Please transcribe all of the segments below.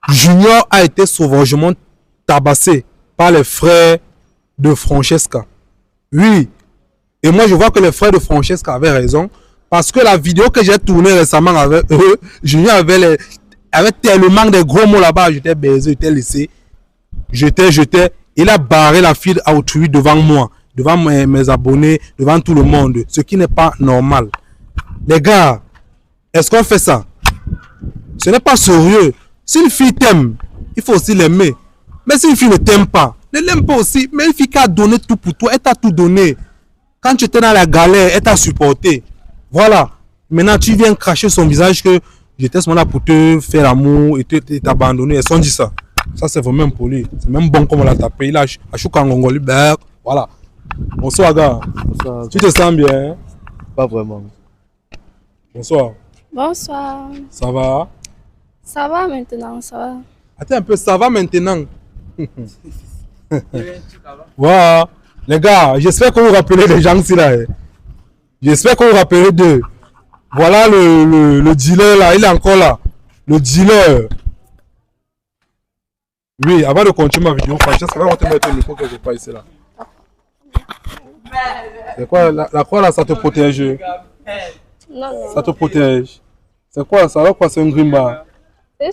Junior a été sauvagement tabassé par les frères de Francesca. Oui. Et moi, je vois que les frères de Francesca avaient raison. Parce que la vidéo que j'ai tournée récemment avec eux, Junior avait tellement de gros mots là-bas. J'étais baisé, j'étais laissé. J'étais. Il a barré la fille à autrui devant moi, devant mes abonnés, devant tout le monde. Ce qui n'est pas normal. Les gars, est-ce qu'on fait ça? Ce n'est pas sérieux. Si une fille t'aime, il faut aussi l'aimer. Mais si une fille ne t'aime pas, ne l'aime pas aussi. Mais une fille qui a donné tout pour toi, elle t'a tout donné. Quand tu étais dans la galère, elle t'a supporté. Voilà. Maintenant, tu viens cracher son visage que j'étais seulement là pour te faire l'amour et t'abandonner. Est-ce qu'on dit ça? Ça, c'est vraiment impoli. C'est même bon comme on l'a tapé. Il a Achouka Ngongoli. Voilà. Bonsoir, gars. Bonsoir. Tu te sens bien? Pas vraiment. Bonsoir. Bonsoir. Ça va? Ça va maintenant, ça va. Attends un peu, ça va maintenant? Voilà. Les gars, j'espère que vous vous rappelez des gens ici là. J'espère que vous vous rappelez d'eux. Voilà le dealer là, il est encore là. Le dealer. Oui, avant de continuer ma vidéo, Francesca, on va te mettre le micro quelque part ici là. C'est quoi la croix là, ça te protège? Non, non. Ça te protège. C'est quoi ça? Alors quoi, c'est un grimba?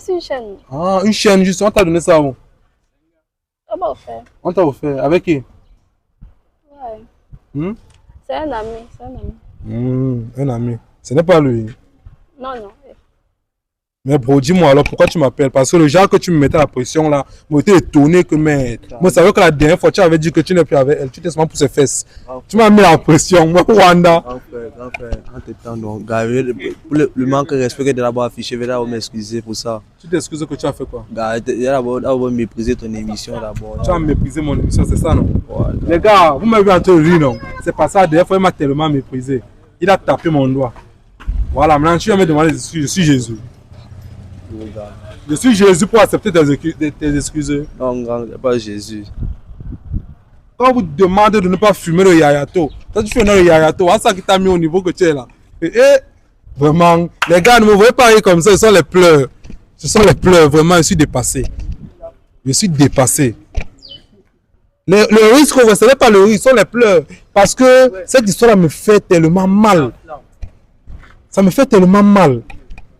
C'est une chaîne. Ah, une chaîne juste, on t'a donné ça où? On m'a offert. On t'a offert, avec qui? Ouais. C'est un ami, Un ami. Ce n'est pas lui. Non, non. Mais bro, dis-moi alors pourquoi tu m'appelles? Parce que le genre que tu me mettais la pression là, moi j'étais étonné que mais. Moi, c'est vrai que la dernière fois tu avais dit que tu n'es plus avec elle, tu t'es seulement pour ses fesses. Tu m'as mis la pression, moi, Rwanda. Grand frère, entre-temps, donc, pour le manque de respect que de d'abord affiché, je vais d'abord m'excuser pour ça. Tu t'excuses que tu as fait quoi? D'abord mépriser ton émission d'abord. Tu as méprisé mon émission, c'est ça non? Ouais, les gars, vous m'avez vu en train de rire non? C'est pas ça, la dernière fois il m'a tellement méprisé. Il a tapé mon doigt. Voilà, maintenant tu vas me demander je suis Jésus. Je suis Jésus pour accepter tes excuses. Non, grand, pas Jésus. Quand vous demandez de ne pas fumer le yayato, quand tu fais le yayato, c'est ça qui t'a mis au niveau que tu es là. Vraiment, les gars, ne me voyez pas rire comme ça, ce sont les pleurs. Ce sont les pleurs, vraiment, je suis dépassé. Je suis dépassé. Le risque qu'on voit, ce n'est pas le risque, ce sont les pleurs. Parce que cette histoire me fait tellement mal. Ça me fait tellement mal.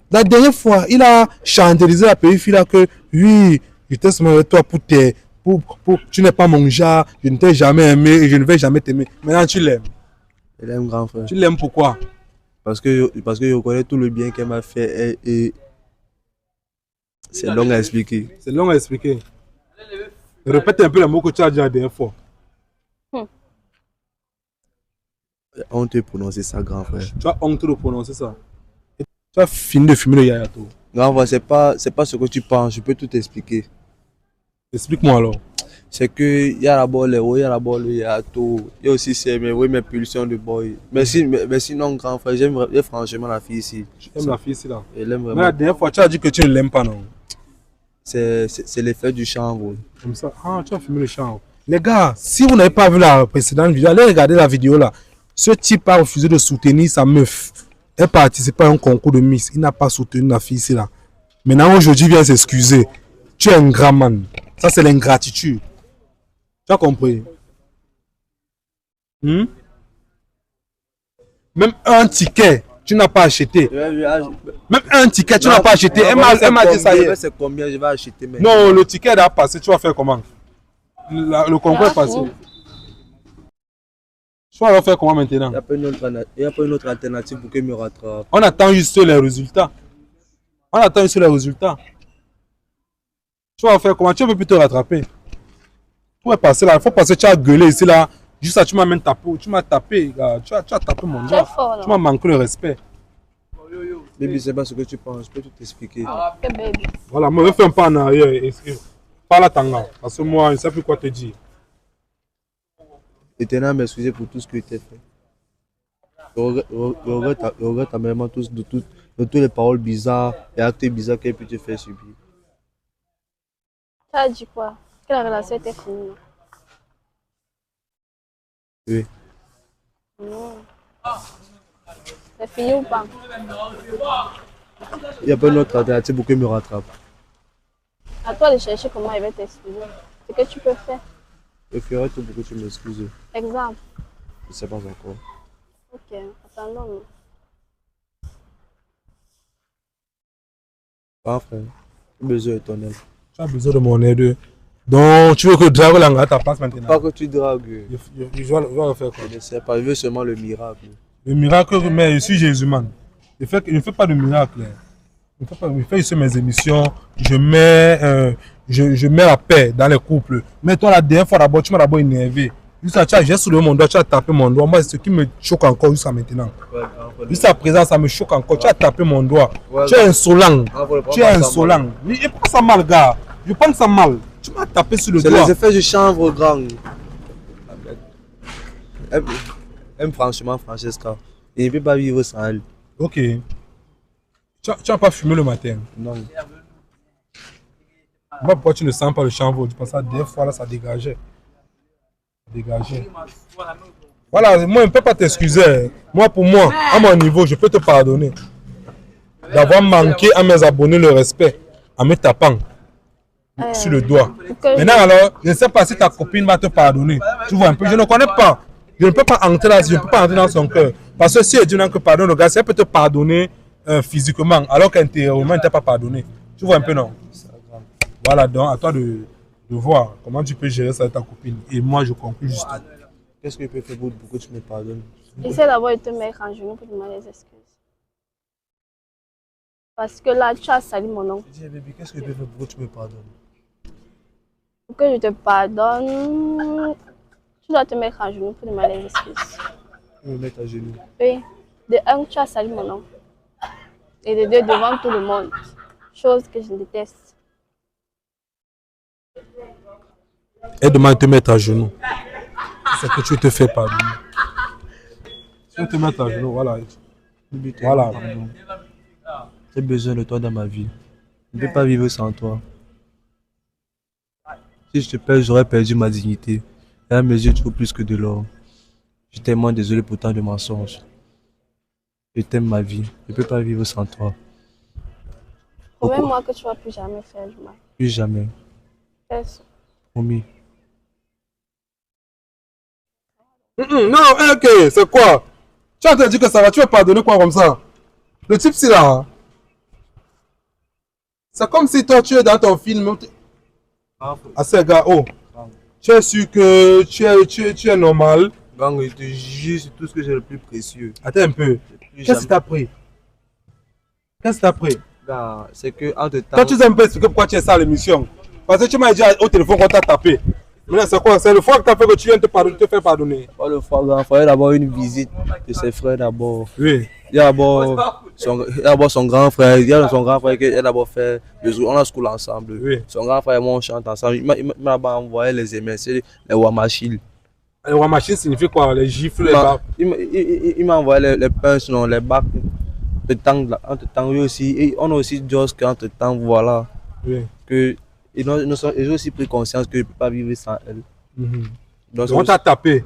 La dernière fois, il a chantelisé la petite fille là que oui, j'étais seulement avec toi tu n'es pas mon genre, je ne t'ai jamais aimé et je ne vais jamais t'aimer. Maintenant tu l'aimes. Je l'aime, grand frère. Tu l'aimes pourquoi? Parce que je connais tout le bien qu'elle m'a fait et c'est long à expliquer. C'est long à expliquer. Répète un peu les mots que tu as dit la dernière fois. Honte de prononcer ça, grand frère. Tu as honte de prononcer ça. Tu as fini de fumer le yayato. Grand frère, c'est pas ce que tu penses, je peux tout expliquer. Explique-moi alors. C'est que il y a d'abord les hauts, il y a d'abord le yato, il y a aussi mes pulsions de boy. Mais sinon, grand frère, j'aime franchement la fille ici. J'aime la fille ici là. Elle aime vraiment. Mais la dernière fois, tu as dit que tu ne l'aimes pas, non? C'est l'effet du chanvre. Comme ça. Ah, tu as fumé le chanvre. Les gars, si vous n'avez pas vu la précédente vidéo, allez regarder la vidéo là. Ce type a refusé de soutenir sa meuf. Elle participait à un concours de Miss. Il n'a pas soutenu la fille ici là. Maintenant, aujourd'hui, il vient s'excuser. Tu es un grand man. Ça, c'est l'ingratitude. Tu as compris? Même un ticket, tu n'as pas acheté. Même un ticket, tu n'as pas acheté. Elle m'a dit ça hier. C'est combien je vais acheter maintenant? Non, le ticket est passé. Tu vas faire comment? Le concours est passé. Tu vas faire comment maintenant? Il n'y a pas une autre alternative pour que je me rattrape. On attend juste les résultats. On attend juste les résultats. Tu vas faire comment? Tu ne peux plus te rattraper. Tu vas passer là. Il faut passer. Tu as gueulé ici là. Juste ça, tu m'as même tapé. Tu m'as tapé. Tu as tapé mon doigt. Tu m'as manqué le respect. Baby, c'est pas ce que tu penses. Je peux tout t'expliquer. Voilà, moi je fais un pas en arrière. Parle à Tanga. Parce que moi, je ne sais plus quoi te dire. Et tenant à m'excuser pour tout ce que tu as fait. Je regrette amèrement de toutes les paroles bizarres et actes bizarres qu'elle pu te faire subir. Tu as dit quoi? Que la relation était finie? Oui. Non. C'est fini ou pas? Il n'y a pas une autre alternative pour que je me rattrape. À toi de chercher comment elle va t'excuser. Ce que tu peux faire. Je ferai tout pour que tu m'excuses. Exemple. Je ne sais pas encore. Ok, attendons. Ah, frère. J'ai besoin de ton aide. Tu as besoin de mon aide. Donc, tu veux que je drague l'angle à ta place maintenant? Pas que tu dragues. Je dois le faire quoi? Je ne sais pas. Je veux seulement le miracle. Le miracle, mais je suis Jésus, man. Je ne fais pas de miracle. Je fais ici mes émissions. Je mets la paix dans les couples. Mais toi, la dernière fois, d'abord, tu m'as d'abord énervé. J'ai soulevé mon doigt, tu as tapé mon doigt. Moi, c'est ce qui me choque encore jusqu'à maintenant. Jusqu'à présent, ça me choque encore. Tu as tapé mon doigt. Tu es insolent. Tu es insolent. Je prends ça mal, gars. Je prends ça mal. Tu m'as tapé sur le doigt. C'est les effets du chanvre, grand. Aime franchement Francesca. Il ne peut pas vivre sans elle. Ok. Tu n'as pas fumé le matin? Non. Moi, pourquoi tu ne sens pas le chanvre? Parce que des fois, là, ça dégageait. Voilà, moi, je ne peux pas t'excuser. Moi, pour moi, à mon niveau, je peux te pardonner. D'avoir manqué à mes abonnés le respect en me tapant sur le doigt. Maintenant, alors, je ne sais pas si ta copine va te pardonner. Tu vois un peu, je ne connais pas. Je ne peux pas entrer là, je ne peux pas entrer dans son cœur. Parce que si elle dit que pardon, le gars, si elle peut te pardonner physiquement, alors qu'intérieurement, elle ne t'a pas pardonné. Tu vois un peu, non? Voilà, donc à toi de voir comment tu peux gérer ça avec ta copine. Et moi, je conclue juste. Qu'est-ce que je peux faire pour que tu me pardonnes? Essaie d'abord de te mettre en genoux pour demander des excuses. Parce que là, tu as sali mon nom. Je dis, bébé, qu'est-ce que je peux faire pour que tu me pardonnes? Pour que je te pardonne, tu dois te mettre en genoux pour demander des excuses. Tu me mettre à genoux. Oui. De un, tu as sali mon nom. Et de deux, devant tout le monde. Chose que je déteste. Aide-moi à te mettre à genoux. C'est que tu te fais pardonner. Tu veux te mettre à genoux, voilà. Voilà. J'ai besoin de toi dans ma vie. Je ne peux pas vivre sans toi. Si je te perds, j'aurais perdu ma dignité. Et à mes yeux, tu vaux plus que de l'or. Je suis tellement désolé pour tant de mensonges. Je t'aime ma vie. Je ne peux pas vivre sans toi. Promets-moi que tu ne vas plus jamais faire du mal. Plus jamais. Fais ça. Promis. Non, ok, c'est quoi? Tu as dit que ça va, tu vas pardonner quoi comme ça? Le type, c'est là. C'est comme si toi, tu es dans ton film. Ah, c'est gars, oh. Tu es sûr que tu es normal? Gang, je te jure, c'est tout ce que j'ai le plus précieux. Attends un peu. Qu'est-ce que tu as pris? Qu'est-ce que tu as pris? C'est que entre temps. Toi, tu sais un peu expliquer pourquoi tu es ça à l'émission. Parce que tu m'as dit au téléphone qu'on t'a tapé. Mais c'est quoi? C'est le foie que tu as fait que tu viens te faire pardonner. Pas le foie, il fallait d'abord une visite de ses frères d'abord. Oui. Il y a d'abord son grand frère. Il y a son grand frère qui a d'abord fait le jour. On a school ensemble. Oui. Son grand frère et moi on chante ensemble. Il m'a envoyé les MSC, les Wamachil. Les Wamachil signifie quoi? Les gifles, les bacs. Il m'a envoyé les punch, non, les bacs. Entre temps, oui aussi. Et on a aussi Joss qu'entre temps, voilà. Oui. Que ils ont aussi pris conscience que je ne peux pas vivre sans elle. Donc on t'a tapé.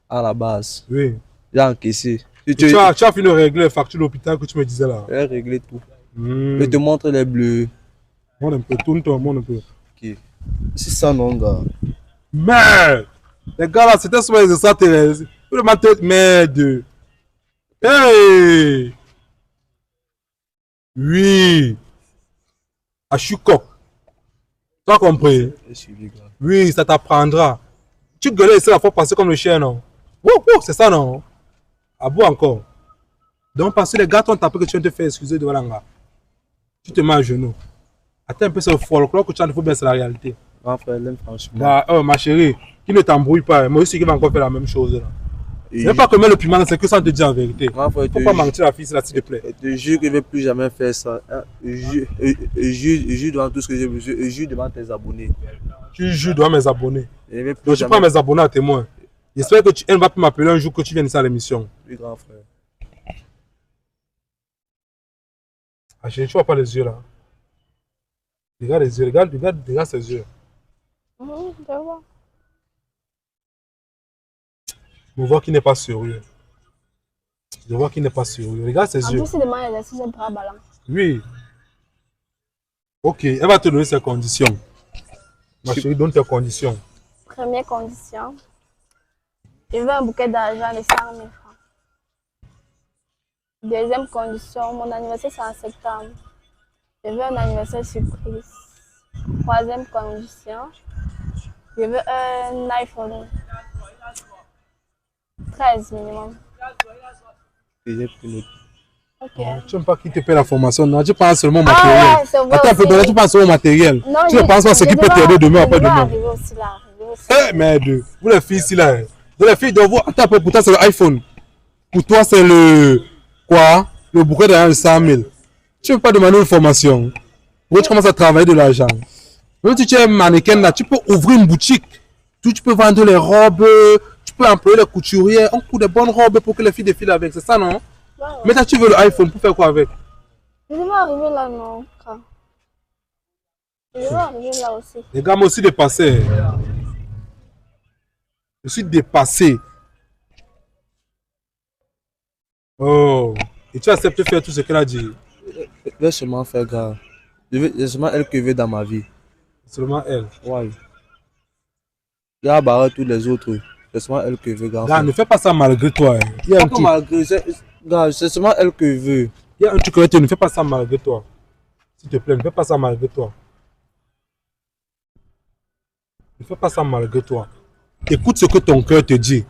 À la base. Oui. J'ai encaissé. Tu as fini de régler les factures de l'hôpital que tu me disais là. J'ai réglé tout. Je te montre les bleus. Montre un peu, tourne-toi, montre un peu. Ok. C'est ça, non, gars. Merde! Les gars là, c'était sur les extraterrestres. Merde! Hey! Oui! Achukok. Tu as compris? Oui, ça t'apprendra. Tu gueulais ici la fois passée comme le chien, non? C'est ça, non? À bout encore. Donc, parce que les gars t'ont tapé que tu viens te faire excuser devant l'anga. Tu te mets à genoux. Attends un peu, c'est le folklore que tu as de faut bien, c'est la réalité. Grand frère, l'aime franchement. Bah, oh, ma chérie, qui ne t'embrouille pas. Moi aussi, qui va encore faire la même chose. Là. C'est pas que mettre le piment, c'est que ça te dit en vérité. Faut pas mentir la fille, là, s'il te plaît. Je te jure que je ne vais plus jamais faire ça. Je jure devant tout ce que j'ai besoin. Je jure devant tes abonnés. Tu jures devant mes abonnés. Donc, je jamais... prends mes abonnés à témoin. J'espère que elle va m'appeler un jour que tu viennes ici à l'émission. Oui, grand frère. Ah, chérie, tu vois pas les yeux là. Regarde les yeux, regarde ses yeux. Je vois. Je vois qu'il n'est pas sérieux. Je vois qu'il n'est pas sérieux. Regarde ses yeux. En plus, il demande l'exercice de bras ballants. Oui. Ok, elle va te donner ses conditions. Ma chérie, donne tes conditions. Première condition, je veux un bouquet d'argent de 100 000 francs. Deuxième condition, mon anniversaire c'est en septembre. Je veux un anniversaire surprise. Troisième condition, je veux un iPhone 13 minimum. Et j'ai pris note. Ok. Tu n'aimes pas qui te paie la formation, non? Tu penses seulement au Ah matériel. ouais, c'est vrai Attends un peu, aussi. tu penses seulement au matériel. Non, Tu ne penses pas à ce qui peut t'aider demain après demain. Arriver aussi là, arriver aussi. Eh, merde. Vous les filles ici là. Vous les filles doivent voir. Attends un peu, pour toi c'est l'iPhone. Pour toi c'est le. Quoi? Le bouquet d'argent de 100 000. Tu ne veux pas demander une formation. Pourquoi tu commences à travailler de l'argent? Même si tu es mannequin là, tu peux ouvrir une boutique. Tu peux vendre les robes. Tu peux employer les couturiers. On coud des bonnes robes pour que les filles défilent avec. C'est ça, non? Ouais, ouais. Mais toi, tu veux l'iPhone pour faire quoi avec? Je vais arriver là, non. Je vais arriver là aussi. Les gars, moi aussi dépassé. Je suis dépassé. Oh. Et tu acceptes de faire tout ce qu'elle a dit? Laisse seulement faire gars. C'est seulement elle que je veux dans ma vie. Seulement elle. Ouais. Gars, barre tous les autres. C'est seulement elle que je veux, gars. Gars, ne fais pas ça malgré toi. Hein. Il y a un Pas truc. malgré, gars, c'est seulement elle que je veux. Il y a un truc que tu ne fais pas ça malgré toi. S'il te plaît, ne fais pas ça malgré toi. Ne fais pas ça malgré toi. Écoute ce que ton cœur te dit.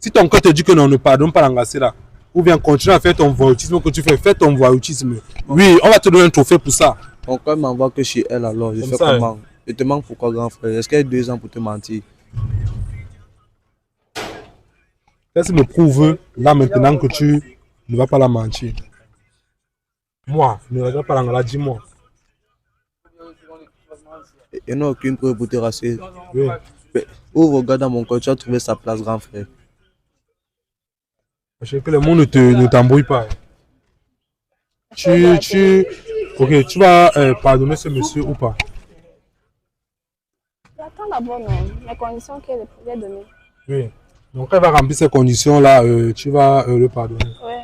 Si ton cœur te dit que non, ne pardonne pas l'engager là. Ou bien continue à faire ton voyoutisme que tu fais. Fais ton voyoutisme. Oui, on va te donner un trophée pour ça. Mon cœur m'envoie que chez elle alors. Je Comme fais ça, comment? Je te manque pourquoi, grand frère? Est-ce qu'elle a 2 ans pour te mentir? Qu'est-ce qui me prouve là maintenant que tu ne vas pas la mentir? Moi, ne regarde pas l'anglais, dis-moi. Il n'y a aucune preuve pour te rassurer. Oui. Ouvre, regarde dans mon cœur, tu as trouvé sa place, grand frère. Je sais que le monde ne t'embrouille pas. Ok, tu vas pardonner ce monsieur ou pas? J'attends d'abord les conditions qu'elle a données. Oui. Donc, elle va remplir ces conditions-là, tu vas le pardonner. Oui.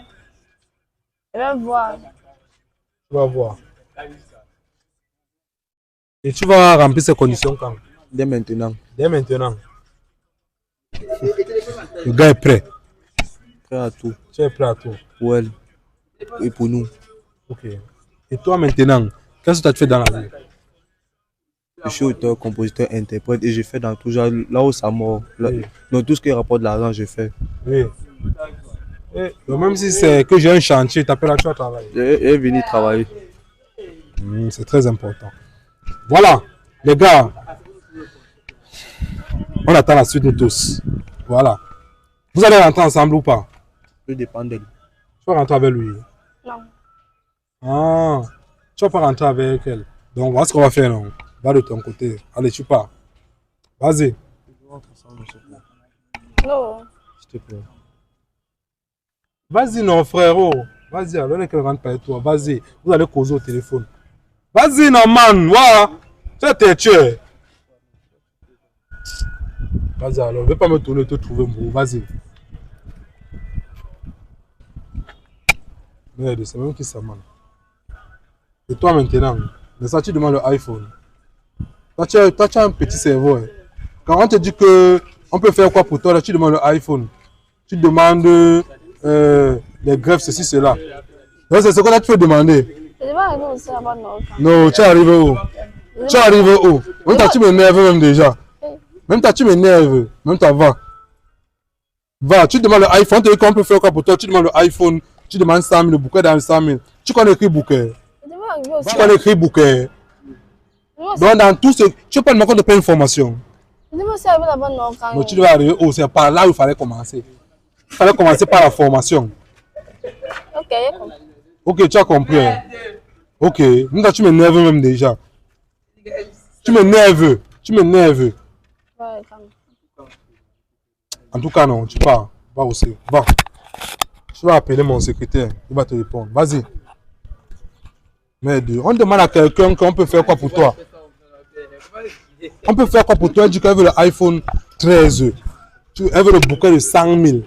Je vais voir. Tu vas voir. Et tu vas remplir ces conditions quand? Dès maintenant. Dès maintenant. Le gars est prêt. Prêt à tout. Tu es prêt à tout. Pour elle. Et pour nous. Ok. Et toi maintenant, qu'est-ce que tu as fait dans la vie? Je suis auteur, compositeur, interprète et je fais dans tout genre, là où ça mord. Oui. Dans tout ce qui rapporte de l'argent, je fais. Oui. Donc, même si c'est que j'ai un chantier, tu t'appelles à tu vas travailler. Je est venu travailler. C'est très important. Voilà, les gars. On attend la suite, nous tous. Voilà. Vous allez rentrer ensemble ou pas? Tout dépend d'elle. Tu vas rentrer avec lui. Non. Ah, tu vas pas rentrer avec elle. Donc, voilà ce qu'on va faire, non? Va de ton côté. Allez, tu pars. Vas-y. Non. S'il te plaît. Vas-y, non, frérot. Vas-y, alors qu'elle rentre pas avec toi. Vas-y. Vous allez causer au téléphone. Vas-y, non, man. Voilà. Tu es têtu. Vas-y, alors. Ne vais pas me tourner, te trouver, mon. Vas-y. Merde, c'est même qui ça, man. Et toi, maintenant, mais ça, tu demandes le iPhone. Toi, tu as un petit cerveau. Hein. Quand on te dit que on peut faire quoi pour toi, là, tu demandes le iPhone. Tu demandes les greffes, ceci, cela. Donc, c'est ce que là, tu peux demander. Je vais arriver aussi là-bas, non. Non, tu arrives où? Tu arrives où? Même toi, tu m'énerves même déjà. Même toi, tu m'énerves. Même toi, va. Va, tu demandes le iPhone. On te dit qu'on peut faire quoi pour toi? Tu demandes le iPhone. Tu demandes 100 000, le bouquet dans 100 000. Tu connais écrit bouquet? Je vais arriver aussi. Tu connais écrit bouquet? Donc, dans tout ce. Tu peux pas demander de payer une formation. Je vais aussi arriver là-bas, non. Quand Donc, tu dois arriver où? C'est par là où il fallait commencer. Il fallait commencer par la formation. Ok, j'ai compris. Ok, tu as compris. Hein? Ok, maintenant tu m'énerves même déjà. Tu m'énerves. Tu m'énerves. Ouais, quand même. En tout cas, non, tu pars. Va aussi. Va. Tu vas appeler mon secrétaire. Il va te répondre. Vas-y. Merde. On demande à quelqu'un qu'on peut faire quoi pour toi. On peut faire quoi pour toi? Elle dit qu'elle veut l'iPhone 13. Elle veut le bouquet de 100 000.